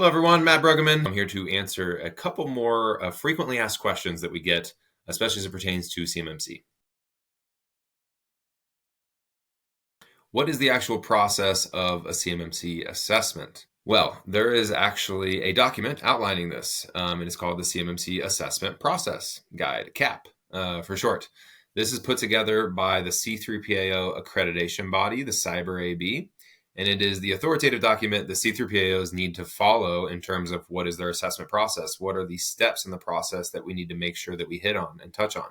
Hello, everyone. Matt Bruggeman. I'm here to answer a couple more frequently asked questions that we get, especially as it pertains to CMMC. What is the actual process of a CMMC assessment? Well, there is actually a document outlining this, and it's called the CMMC Assessment Process Guide, CAP for short. This is put together by the C3PAO accreditation body, the Cyber AB, and it is the authoritative document the C3PAOs need to follow in terms of what is their assessment process, what are the steps in the process that we need to make sure that we hit on and touch on.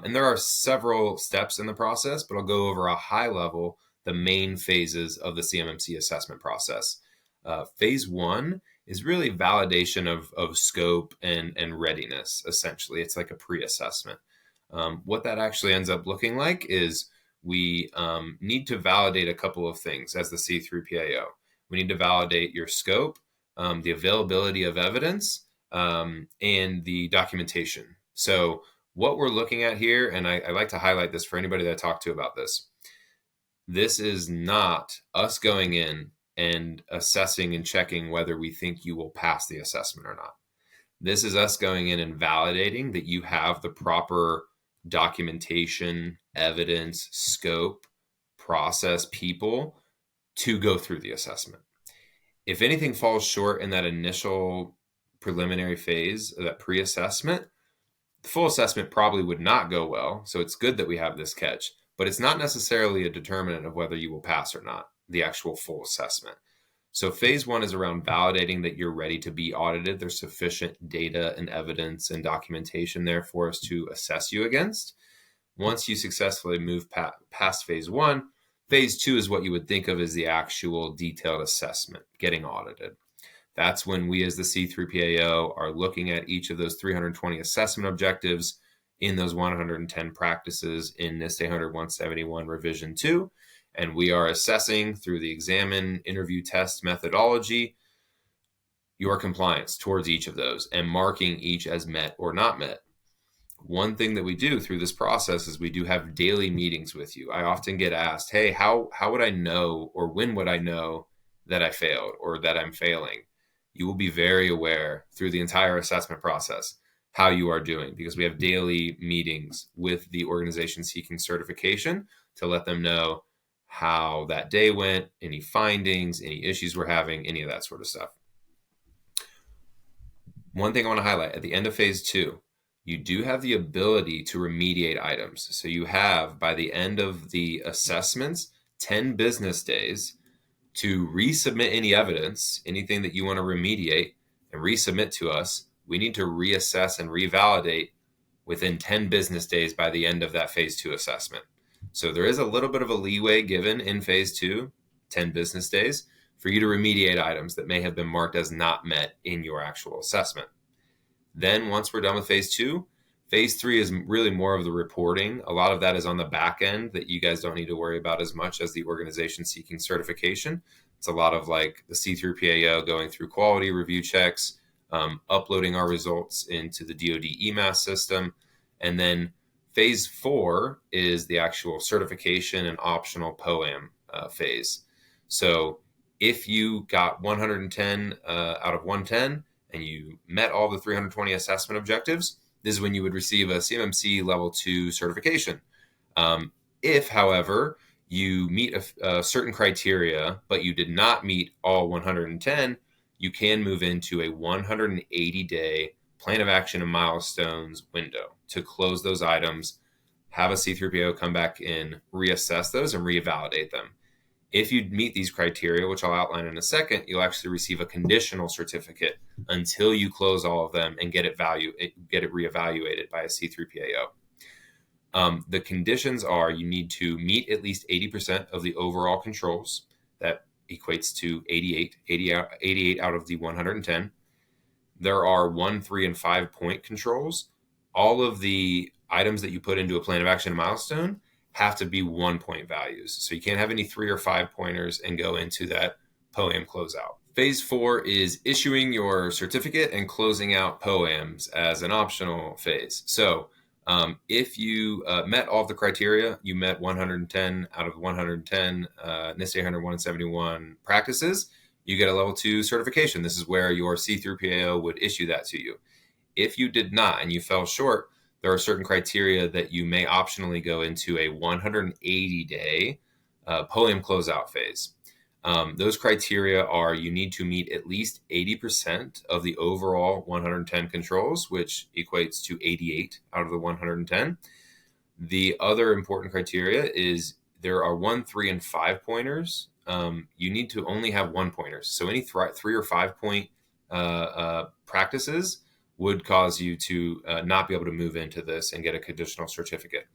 And there are several steps in the process, but I'll go over a high level the main phases of the CMMC assessment process. Phase one is really validation of scope and readiness, essentially. It's like a pre-assessment. What that actually ends up looking like is we need to validate a couple of things as the C3PAO. We need to validate your scope, the availability of evidence, and the documentation. So what we're looking at here, and I like to highlight this for anybody that I talk to about this, this is not us going in and assessing and checking whether we think you will pass the assessment or not. This is us going in and validating that you have the proper documentation, evidence, scope, process, people to go through the assessment. If anything falls short in that initial preliminary phase, that pre-assessment, the full assessment probably would not go well. So it's good that we have this catch, but it's not necessarily a determinant of whether you will pass or not, the actual full assessment. So phase one is around validating that you're ready to be audited. There's sufficient data and evidence and documentation there for us to assess you against. Once you successfully move past phase one, phase two is what you would think of as the actual detailed assessment, getting audited. That's when we as the C3PAO are looking at each of those 320 assessment objectives in those 110 practices in NIST 171 revision 2. And we are assessing through the examine, interview, test methodology your compliance towards each of those and marking each as met or not met. One thing that we do through this process is we do have daily meetings with you. I often get asked, hey, how would I know, or when would I know that I failed or that I'm failing? You will be very aware through the entire assessment process how you are doing, because we have daily meetings with the organization seeking certification to let them know how that day went, any findings, any issues we're having, any of that sort of stuff. One thing I want to highlight, at the end of phase two, you do have the ability to remediate items. So you have, by the end of the assessments, 10 business days to resubmit any evidence, anything that you want to remediate and resubmit to us. We need to reassess and revalidate within 10 business days by the end of that phase two assessment. So there is a little bit of a leeway given in phase two, 10 business days, for you to remediate items that may have been marked as not met in your actual assessment. Then once we're done with phase two, phase three is really more of the reporting. A lot of that is on the back end that you guys don't need to worry about as much as the organization seeking certification. It's a lot of like the C3PAO going through quality review checks, uploading our results into the DoD EMAS system. And then phase four is the actual certification and optional POAM phase. So if you got 110 out of 110 and you met all the 320 assessment objectives, this is when you would receive a CMMC level 2 certification. If, however, you meet a certain criteria, but you did not meet all 110, you can move into a 180-day plan of action and milestones window to close those items, have a C3PAO come back in, reassess those, and reevaluate them. If you meet these criteria, which I'll outline in a second, you'll actually receive a conditional certificate until you close all of them and get it reevaluated by a C3PAO. The conditions are you need to meet at least 80% of the overall controls. That equates to 88 out of the 110. There are 1, 3, and 5 point controls. All of the items that you put into a plan of action and milestone have to be 1 point values. So you can't have any 3 or 5 pointers and go into that POAM closeout. Phase 4 is issuing your certificate and closing out POAMs as an optional phase. So if you met all of the criteria, you met 110 out of 110 NIST 171 practices, you get a level 2 certification. This is where your C3PAO would issue that to you. If you did not and you fell short, there are certain criteria that you may optionally go into a 180-day POEM closeout phase. Those criteria are you need to meet at least 80% of the overall 110 controls, which equates to 88 out of the 110. The other important criteria is there are 1, 3, and 5 pointers. You need to only have 1 pointers. So any 3 or 5 point practices would cause you to not be able to move into this and get a conditional certificate.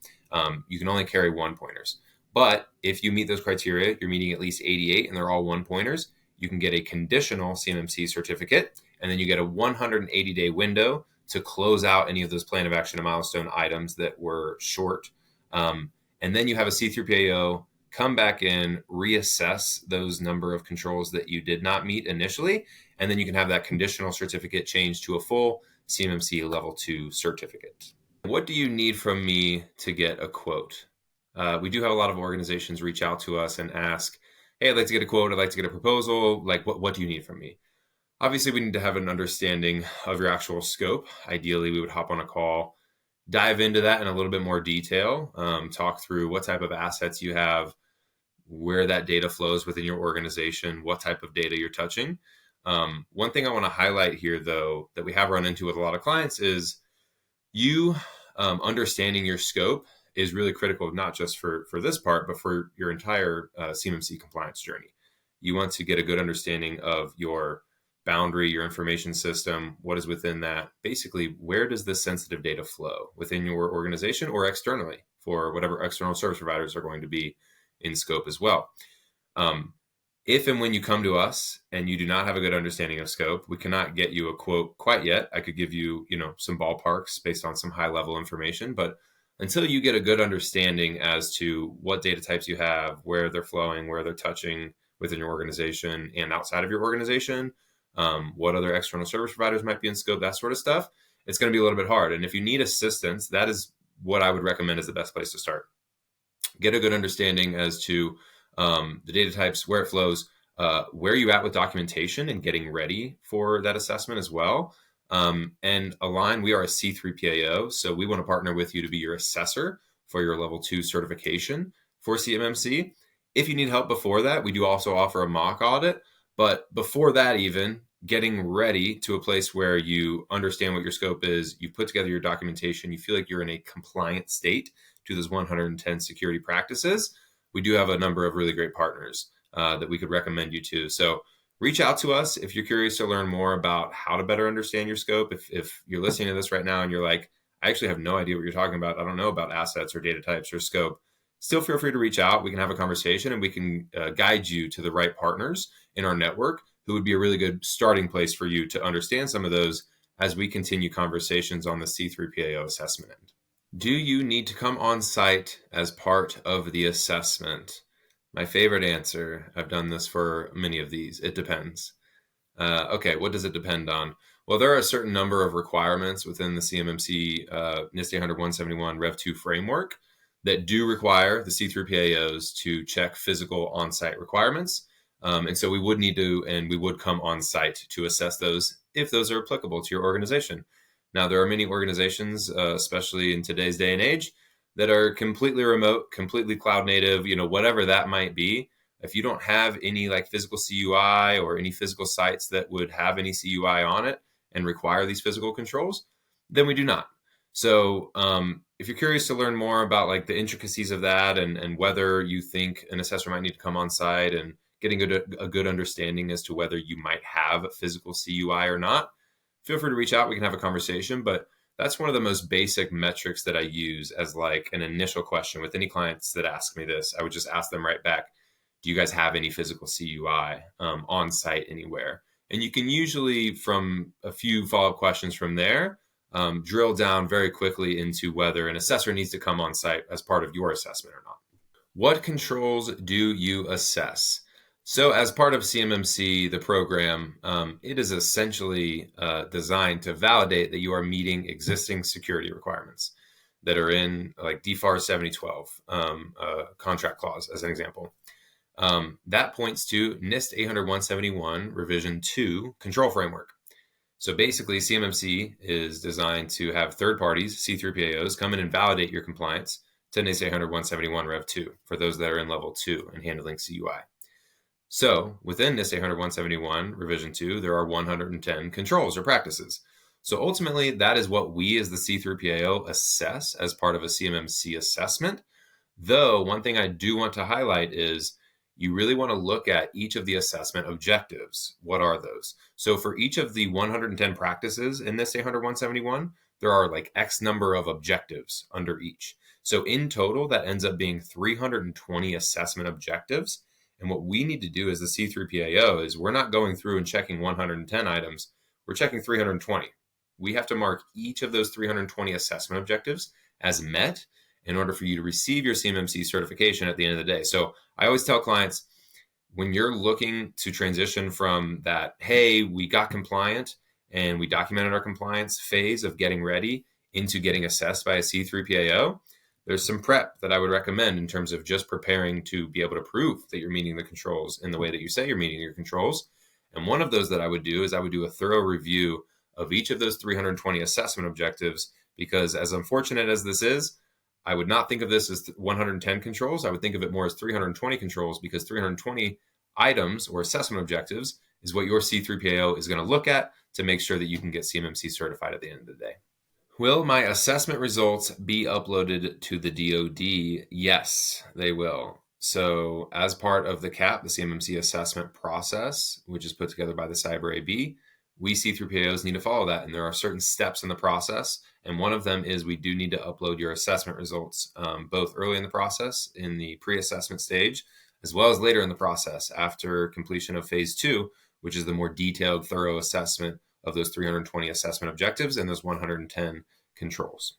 You can only carry 1 pointers. But if you meet those criteria, you're meeting at least 88 and they're all 1 pointers, you can get a conditional CMMC certificate, and then you get a 180-day window to close out any of those plan of action and milestone items that were short. And then you have a C3PAO come back in, reassess those number of controls that you did not meet initially, and then you can have that conditional certificate changed to a full CMMC level 2 certificate. What do you need from me to get a quote? We do have a lot of organizations reach out to us and ask, hey, I'd like to get a quote. I'd like to get a proposal. Like, what do you need from me? Obviously, we need to have an understanding of your actual scope. Ideally, we would hop on a call, dive into that in a little bit more detail, talk through what type of assets you have, where that data flows within your organization, what type of data you're touching. One thing I want to highlight here, though, that we have run into with a lot of clients is you understanding your scope is really critical, not just for this part, but for your entire CMMC compliance journey. You want to get a good understanding of your boundary, your information system, what is within that. Basically, where does this sensitive data flow within your organization or externally for whatever external service providers are going to be in scope as well. If and when you come to us and you do not have a good understanding of scope, we cannot get you a quote quite yet. I could give you, some ballparks based on some high level information, but until you get a good understanding as to what data types you have, where they're flowing, where they're touching within your organization and outside of your organization, what other external service providers might be in scope, that sort of stuff, it's going to be a little bit hard. And if you need assistance, that is what I would recommend is the best place to start. Get a good understanding as to the data types, where it flows, where you at with documentation and getting ready for that assessment as well. And A-LIGN, we are a C3PAO, so we want to partner with you to be your assessor for your level 2 certification for CMMC. If you need help before that, we do also offer a mock audit. But before that, even getting ready to a place where you understand what your scope is, you put together your documentation, you feel like you're in a compliant state to those 110 security practices, we do have a number of really great partners that we could recommend you to. So reach out to us if you're curious to learn more about how to better understand your scope. If you're listening to this right now and you're like, I actually have no idea what you're talking about, I don't know about assets or data types or scope, still feel free to reach out. We can have a conversation and we can guide you to the right partners in our network who would be a really good starting place for you to understand some of those as we continue conversations on the C3PAO assessment end. Do you need to come on site as part of the assessment? My favorite answer, I've done this for many of these, it depends. Okay, what does it depend on? Well, there are a certain number of requirements within the CMMC NIST 800-171 Rev 2 framework that do require the C3PAOs to check physical on-site requirements. And so we would need to, and we would come on site to assess those if those are applicable to your organization. Now, there are many organizations, especially in today's day and age, that are completely remote, completely cloud native, whatever that might be. If you don't have any like physical CUI or any physical sites that would have any CUI on it and require these physical controls, then we do not. So if you're curious to learn more about like the intricacies of that and whether you think an assessor might need to come on site and getting a good understanding as to whether you might have a physical CUI or not, feel free to reach out. We can have a conversation, but that's one of the most basic metrics that I use as like an initial question with any clients that ask me this. I would just ask them right back, do you guys have any physical CUI on site anywhere? And you can usually, from a few follow-up questions from there, drill down very quickly into whether an assessor needs to come on site as part of your assessment or not. What controls do you assess? So as part of CMMC, the program, it is essentially designed to validate that you are meeting existing security requirements that are in like DFAR 7012 contract clause, as an example. That points to NIST 800-171 Revision 2 Control Framework. So basically, CMMC is designed to have third parties, C3PAOs, come in and validate your compliance to NIST 800-171 Rev 2 for those that are in level 2 and handling CUI. So within NIST 800-171 Revision 2, there are 110 controls or practices. So ultimately, that is what we as the C3PAO assess as part of a CMMC assessment. Though one thing I do want to highlight is you really want to look at each of the assessment objectives. What are those? So for each of the 110 practices in this 800-171, there are like X number of objectives under each. So in total, that ends up being 320 assessment objectives. And what we need to do as the C3PAO is we're not going through and checking 110 items. We're checking 320. We have to mark each of those 320 assessment objectives as met in order for you to receive your CMMC certification at the end of the day. So I always tell clients, when you're looking to transition from that, hey, we got compliant and we documented our compliance phase of getting ready into getting assessed by a C3PAO, there's some prep that I would recommend in terms of just preparing to be able to prove that you're meeting the controls in the way that you say you're meeting your controls. And one of those that I would do is I would do a thorough review of each of those 320 assessment objectives, because as unfortunate as this is, I would not think of this as 110 controls. I would think of it more as 320 controls, because 320 items or assessment objectives is what your C3PAO is going to look at to make sure that you can get CMMC certified at the end of the day. Will my assessment results be uploaded to the DoD? Yes, they will. So as part of the CAP, the CMMC assessment process, which is put together by the Cyber AB, we C3PAOs need to follow that. And there are certain steps in the process. And one of them is we do need to upload your assessment results, both early in the process in the pre-assessment stage, as well as later in the process after completion of phase 2, which is the more detailed, thorough assessment of those 320 assessment objectives and those 110 controls.